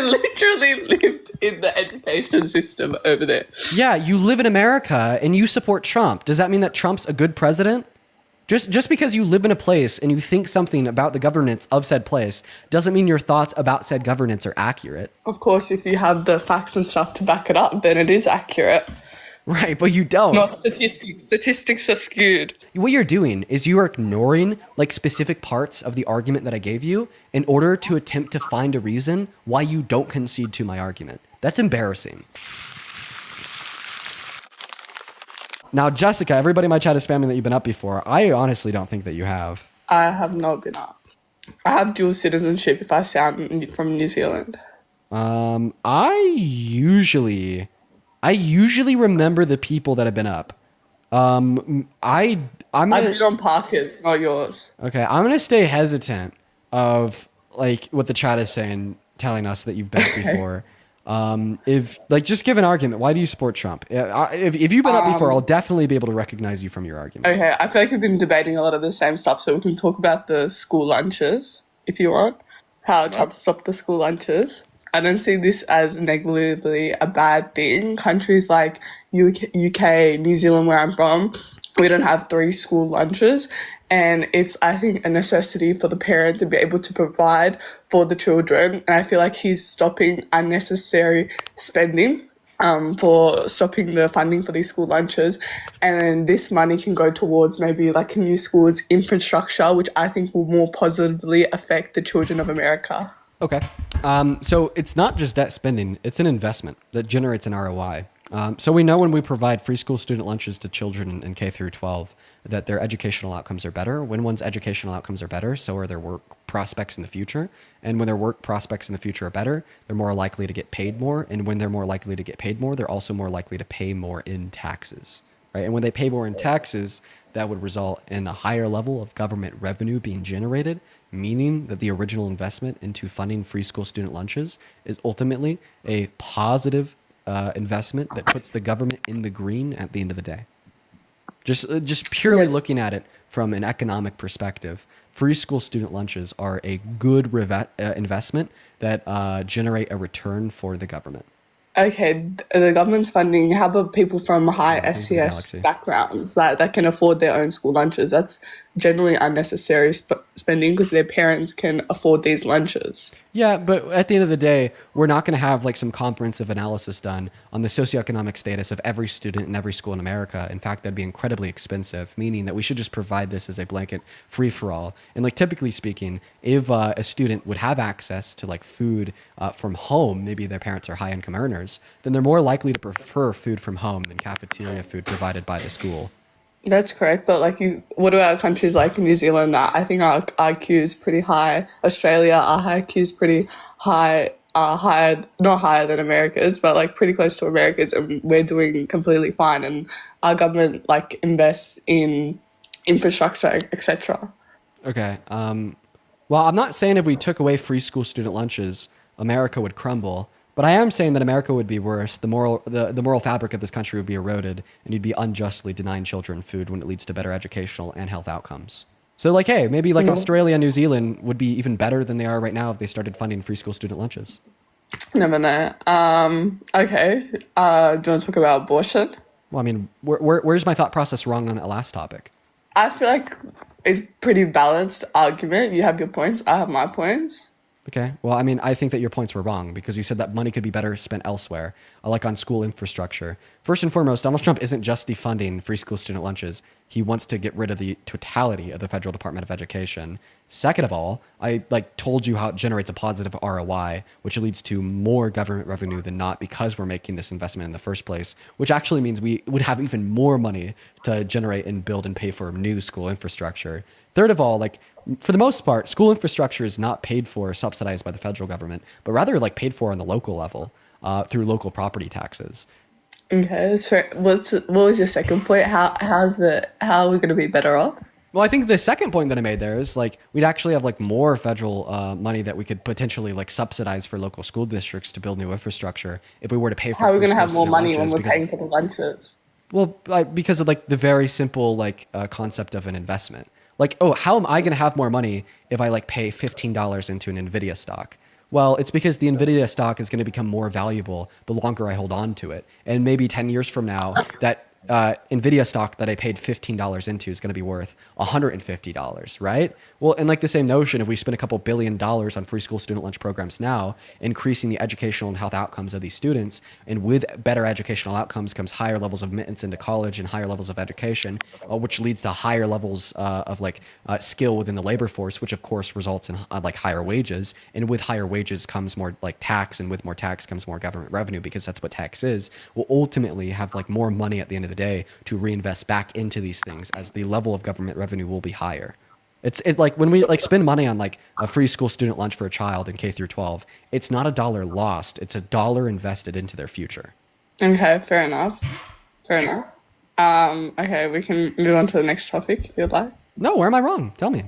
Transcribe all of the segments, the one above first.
literally lived in the education system over there. Yeah, you live in America and you support Trump. Does that mean that Trump's a good president? Just because you live in a place and you think something about the governance of said place doesn't mean your thoughts about said governance are accurate. Of course, if you have the facts and stuff to back it up, then it is accurate. Right, but you don't. Not statistics. Statistics are skewed. What you're doing is you are ignoring like specific parts of the argument that I gave you in order to attempt to find a reason why you don't concede to my argument. That's embarrassing. Now, Jessica, everybody in my chat is spamming that you've been up before. I honestly don't think that you have. I have not been up. I have dual citizenship if I sound from New Zealand. I usually remember the people that have been up. I've been on Parker's, not yours. Okay, I'm gonna stay hesitant of like what the chat is saying, telling us that you've been up before. If like just give an argument, why do you support Trump? If you've been up before, I'll definitely be able to recognize you from your argument. Okay, I feel like we've been debating a lot of the same stuff, so we can talk about the school lunches if you want. How Trump stopped the school lunches. I don't see this as negatively a bad thing. Countries like UK, New Zealand, where I'm from, we don't have 3 school lunches. And it's, I think, a necessity for the parent to be able to provide for the children. And I feel like he's stopping unnecessary spending for stopping the funding for these school lunches. And then this money can go towards maybe like new schools infrastructure, which I think will more positively affect the children of America. Okay. So it's not just debt spending, it's an investment that generates an ROI. So we know when we provide free school student lunches to children in K through 12 that their educational outcomes are better. When one's educational outcomes are better, so are their work prospects in the future. And when their work prospects in the future are better, they're more likely to get paid more. And when they're more likely to get paid more, they're also more likely to pay more in taxes, right? And when they pay more in taxes, that would result in a higher level of government revenue being generated, meaning that the original investment into funding free school student lunches is ultimately a positive investment that puts the government in the green at the end of the day. Just purely looking at it from an economic perspective, free school student lunches are a good investment that generate a return for the government. Okay, the government's funding, how about people from high SES backgrounds that can afford their own school lunches? That's generally unnecessary spending because their parents can afford these lunches. Yeah, but at the end of the day, we're not going to have like some comprehensive analysis done on the socioeconomic status of every student in every school in America. In fact, that'd be incredibly expensive, meaning that we should just provide this as a blanket free-for-all. And like typically speaking, if a student would have access to like food from home, maybe their parents are high-income earners, then they're more likely to prefer food from home than cafeteria food provided by the school. That's correct, but what about countries like New Zealand? I think our IQ is pretty high. Australia, our IQ is pretty high, higher, not higher than America's, but like pretty close to America's, and we're doing completely fine. And our government like invests in infrastructure, etc. Okay. Well, I'm not saying if we took away free school student lunches, America would crumble. But I am saying that America would be worse. The moral fabric of this country would be eroded, and you'd be unjustly denying children food when it leads to better educational and health outcomes. So, like, hey, maybe like Australia and New Zealand would be even better than they are right now if they started funding free school student lunches. Never know. Okay. Do you want to talk about abortion? Well, I mean, where's my thought process wrong on that last topic? I feel like it's pretty balanced argument. You have your points. I have my points. Okay. Well, I mean, I think that your points were wrong because you said that money could be better spent elsewhere, like on school infrastructure. First and foremost, Donald Trump isn't just defunding free school student lunches. He wants to get rid of the totality of the Federal Department of Education. Second of all, I told you how it generates a positive ROI, which leads to more government revenue than not because we're making this investment in the first place, which actually means we would have even more money to generate and build and pay for new school infrastructure. Third of all, for the most part, school infrastructure is not paid for or subsidized by the federal government, but rather paid for on the local level through local property taxes. Okay, that's right. What was your second point? How are we going to be better off? Well, I think the second point that I made there is we'd actually have more federal money that we could potentially subsidize for local school districts to build new infrastructure if we were to pay for. How are we going to have more money when we're paying for the lunches? Well, because of the very simple concept of an investment. How am I going to have more money if I pay $15 into an Nvidia stock? Well, it's because the Nvidia stock is going to become more valuable the longer I hold on to it. And maybe 10 years from now, that Nvidia stock that I paid $15 into is going to be worth $150, right? Well, and like the same notion, if we spend a couple $1 billion on free school student lunch programs now, increasing the educational and health outcomes of these students, and with better educational outcomes comes higher levels of admittance into college and higher levels of education, which leads to higher levels of skill within the labor force, which of course results in like higher wages. And with higher wages comes more like tax, and with more tax comes more government revenue, because that's what tax is. We'll ultimately have like more money at the end of the day to reinvest back into these things, as the level of government revenue will be higher. It's like when we like spend money on like a free school student lunch for a child in K through 12, it's not a dollar lost, it's a dollar invested into their future. Okay, fair enough. Fair enough. Okay, we can move on to the next topic if you'd like. No, where am I wrong? Tell me.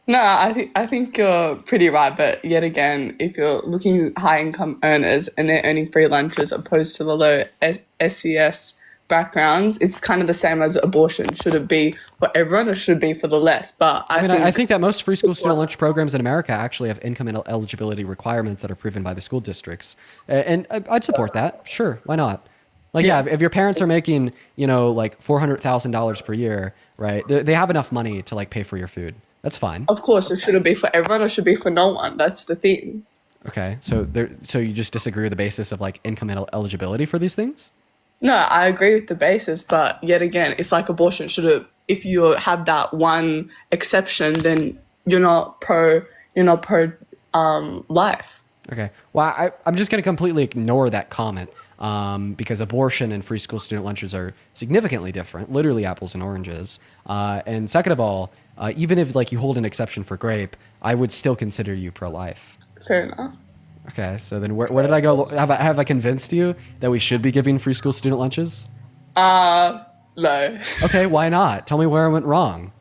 No, I think you're pretty right, but yet again, if you're looking at high income earners and they're earning free lunches opposed to the low SES backgrounds, it's kind of the same as abortion. Should it be for everyone or should it be for the less? But I think that most free school student lunch programs in America actually have income and eligibility requirements that are proven by the school districts. And I'd support that. Sure, why not? Like, yeah, if your parents are making, like $400,000 per year, right? They have enough money to like pay for your food. That's fine. Of course, it shouldn't be for everyone or should be for no one. That's the thing. Okay, so you just disagree with the basis of like income and eligibility for these things? No, I agree with the basis, but yet again, it's like abortion. If you have that one exception, then you're not pro life. Okay. Well, I'm just going to completely ignore that comment because abortion and free school student lunches are significantly different, literally apples and oranges. And second of all, even if like you hold an exception for grape, I would still consider you pro-life. Fair enough. Okay, so then where did I go? Have I convinced you that we should be giving free school student lunches? No. Okay, why not? Tell me where I went wrong.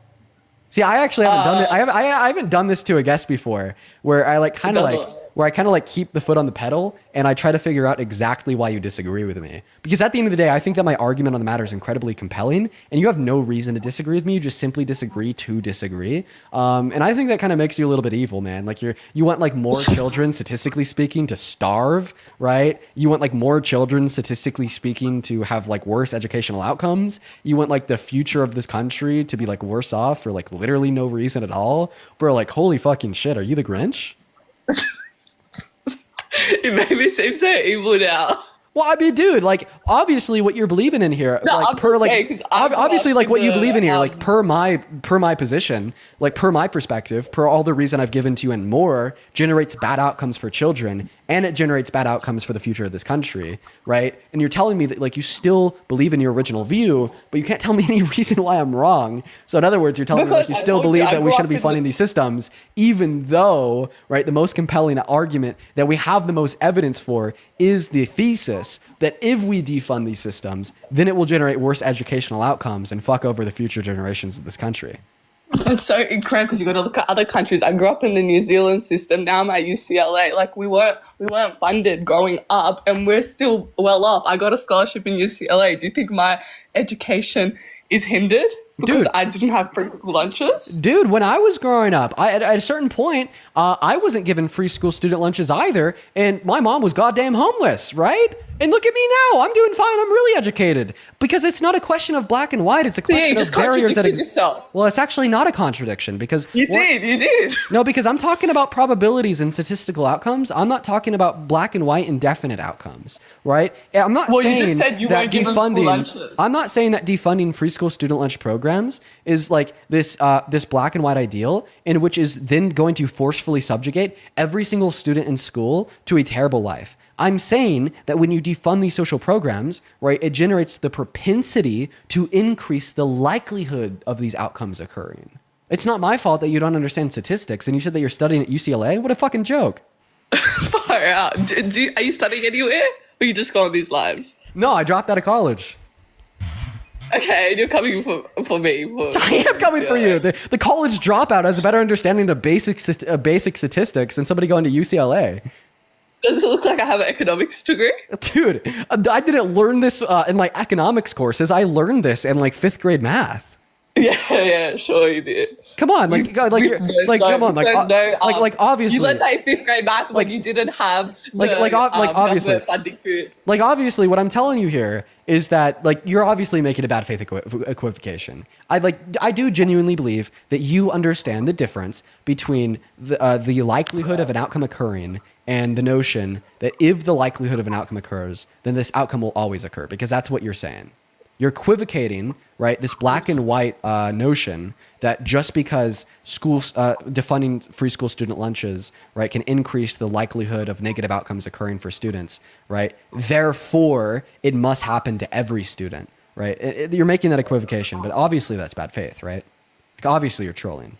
See, I actually haven't done this. I haven't done this to a guest before, where I kind of keep the foot on the pedal and I try to figure out exactly why you disagree with me. Because at the end of the day, I think that my argument on the matter is incredibly compelling, and you have no reason to disagree with me. You just simply disagree to disagree. And I think that kind of makes you a little bit evil, man. Like you want like more children, statistically speaking, to starve, right? You want like more children, statistically speaking, to have like worse educational outcomes. You want like the future of this country to be like worse off for like literally no reason at all. Bro, like holy fucking shit, are you the Grinch? It made me seem so evil now. Well, I mean, dude, like obviously what you're believing in here, No, like I'm per just like saying, 'cause I'm obviously like what you the, believe in here, like per my position, like per my perspective, per all the reason I've given to you and more, generates bad outcomes for children, and it generates bad outcomes for the future of this country, right? And you're telling me that like you still believe in your original view, but you can't tell me any reason why I'm wrong. So in other words, you're telling me like you still believe that we shouldn't be funding these systems, even though, right, the most compelling argument that we have the most evidence for is the thesis that if we defund these systems, then it will generate worse educational outcomes and fuck over the future generations of this country. It's so incredible because you got to look at other countries. I grew up in the New Zealand system. Now I'm at UCLA. Like we weren't funded growing up, and we're still well off. I got a scholarship in UCLA. Do you think my education is hindered because I didn't have free school lunches? Dude, when I was growing up, at a certain point, I wasn't given free school student lunches either, and my mom was goddamn homeless, right? And look at me now. I'm doing fine. I'm really educated. Because it's not a question of black and white. It's a question of barriers that yourself. Well, it's actually not a contradiction because you did. No, because I'm talking about probabilities and statistical outcomes. I'm not talking about black and white indefinite outcomes, right? I'm not saying you just said you that weren't given school lunches. I'm not saying that defunding free school student lunch programs is like this black and white ideal in which is then going to forcefully subjugate every single student in school to a terrible life. I'm saying that when you defund these social programs, right, it generates the propensity to increase the likelihood of these outcomes occurring. It's not my fault that you don't understand statistics, and you said that you're studying at UCLA? What a fucking joke. Far out. Are you studying anywhere? Or you just go on these lives? No, I dropped out of college. Okay, you're coming for me. I am coming for you. The college dropout has a better understanding of basic statistics than somebody going to UCLA. Does it look like I have an economics degree? Dude, I didn't learn this in my economics courses. I learned this in like 5th grade math. Yeah, sure you did. Come on, like, God, like, With those, like, come on, like, there's no, like, you learned obviously, that in fifth grade math when like, you didn't have like, obviously, government funding for. like, obviously, what I'm telling you here is that, like, you're obviously making a bad faith equivocation. I do genuinely believe that you understand the difference between the likelihood of an outcome occurring and the notion that if the likelihood of an outcome occurs, then this outcome will always occur, because that's what you're saying. You're equivocating, right, this black and white notion that just because schools defunding free school student lunches, right, can increase the likelihood of negative outcomes occurring for students, right, therefore it must happen to every student, right? You're making that equivocation, but obviously that's bad faith, right? Like, obviously you're trolling.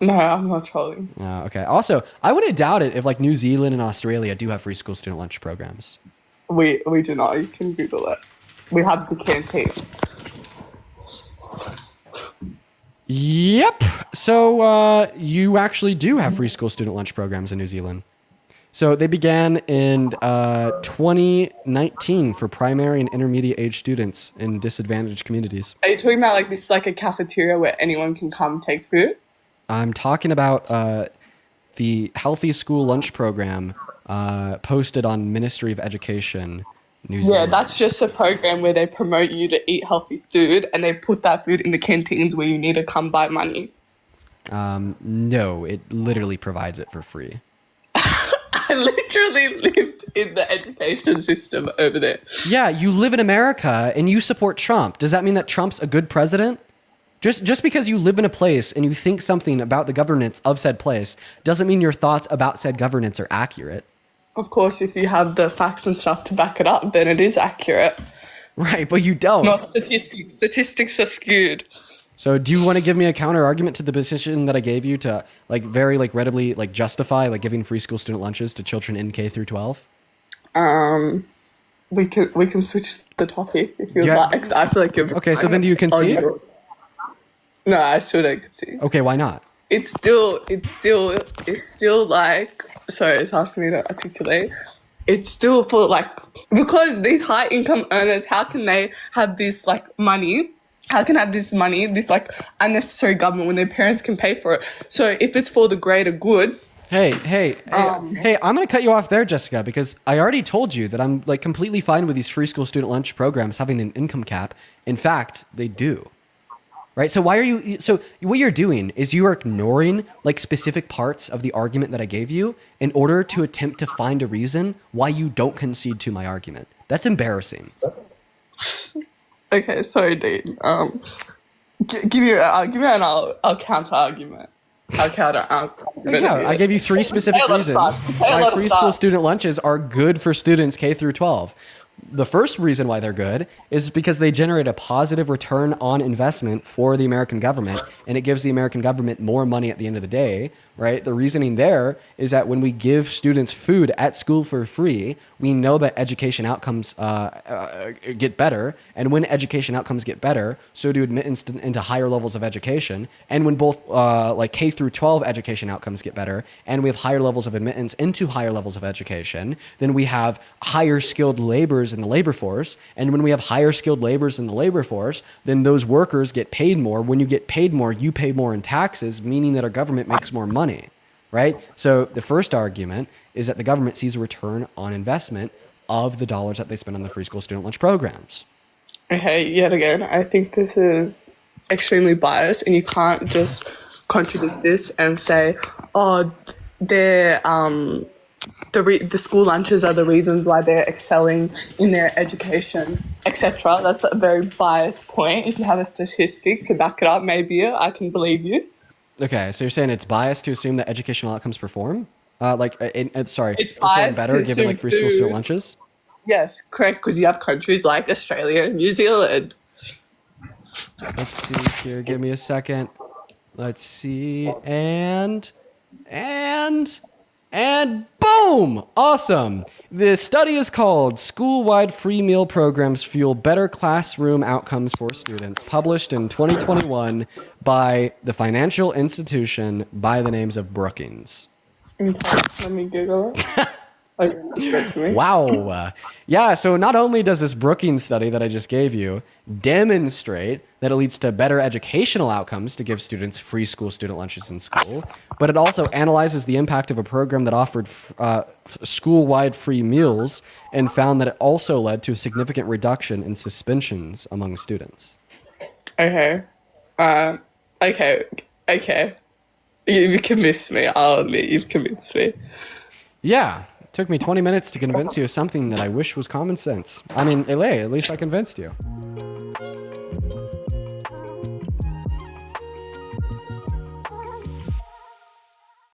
No, I'm not trolling. Okay. Also, I wouldn't doubt it if, like, New Zealand and Australia do have free school student lunch programs. We do not. You can Google it. We have the canteen. Yep. So you actually do have free school student lunch programs in New Zealand. So they began in 2019 for primary and intermediate age students in disadvantaged communities. Are you talking about like this, like a cafeteria where anyone can come take food? I'm talking about the Healthy School Lunch Program posted on Ministry of Education, New Zealand. Yeah, that's just a program where they promote you to eat healthy food, and they put that food in the canteens where you need to come buy money. No, it literally provides it for free. I literally lived in the education system over there. Yeah, you live in America and you support Trump. Does that mean that Trump's a good president? Just because you live in a place and you think something about the governance of said place doesn't mean your thoughts about said governance are accurate. Of course, if you have the facts and stuff to back it up, then it is accurate. Right, but you don't. Not statistics. Statistics are skewed. So do you want to give me a counter argument to the position that I gave you to, like, very, like, readily, like, justify, like, giving free school student lunches to children in K through 12? We can switch the topic if you Yeah. like. I feel like you're... Okay, so then do you concede? No, I still don't concede. Okay, why not? It's still like, sorry, it's hard for me to articulate. It's still for like, because these high income earners, how can they have this like money? How can have this money, this like unnecessary government when their parents can pay for it? So if it's for the greater good. Hey, I'm going to cut you off there, Jessica, because I already told you that I'm, like, completely fine with these free school student lunch programs having an income cap. In fact, they do. Right? So what you're doing is you are ignoring, like, specific parts of the argument that I gave you in order to attempt to find a reason why you don't concede to my argument. That's embarrassing. Okay, sorry, Dean. Give me an I'll counter argument. I'll counter argument. Yeah, I gave you 3 specific reasons why free school student lunches are good for students K through 12. The first reason why they're good is because they generate a positive return on investment for the American government, and it gives the American government more money at the end of the day, right? The reasoning there is that when we give students food at school for free, we know that education outcomes get better, and when education outcomes get better, so do admittance into higher levels of education, and when both like K through 12 education outcomes get better, and we have higher levels of admittance into higher levels of education, then we have higher skilled laborers in the labor force, and when we have higher skilled laborers in the labor force, then those workers get paid more. When you get paid more, you pay more in taxes, meaning that our government makes more money, right? So the first argument is that the government sees a return on investment of the dollars that they spend on the free school student lunch programs. Okay, yet again, I think this is extremely biased, and you can't just contradict this and say, oh, they're the school lunches are the reasons why they're excelling in their education, etc. That's a very biased point. If you have a statistic to back it up, maybe I can believe you. Okay, so you're saying it's biased to assume that educational outcomes perform? It's perform biased better to given, like, free school student lunches? Yes, correct, because you have countries like Australia and New Zealand. Let's see here. Give me a second. Let's see. And boom! Awesome. The study is called School-Wide Free Meal Programs Fuel Better Classroom Outcomes for Students, published in 2021 by the financial institution by the names of Brookings. Okay, let me Google it. Okay, that's to me. Wow. Yeah, so not only does this Brookings study that I just gave you demonstrate that it leads to better educational outcomes to give students free school student lunches in school, but it also analyzes the impact of a program that offered school-wide free meals and found that it also led to a significant reduction in suspensions among students. Okay. Um, okay. Okay. You've convinced me. I'll admit you've convinced me. Yeah, it took me 20 minutes to convince you of something that I wish was common sense. I mean, Ele, at least I convinced you.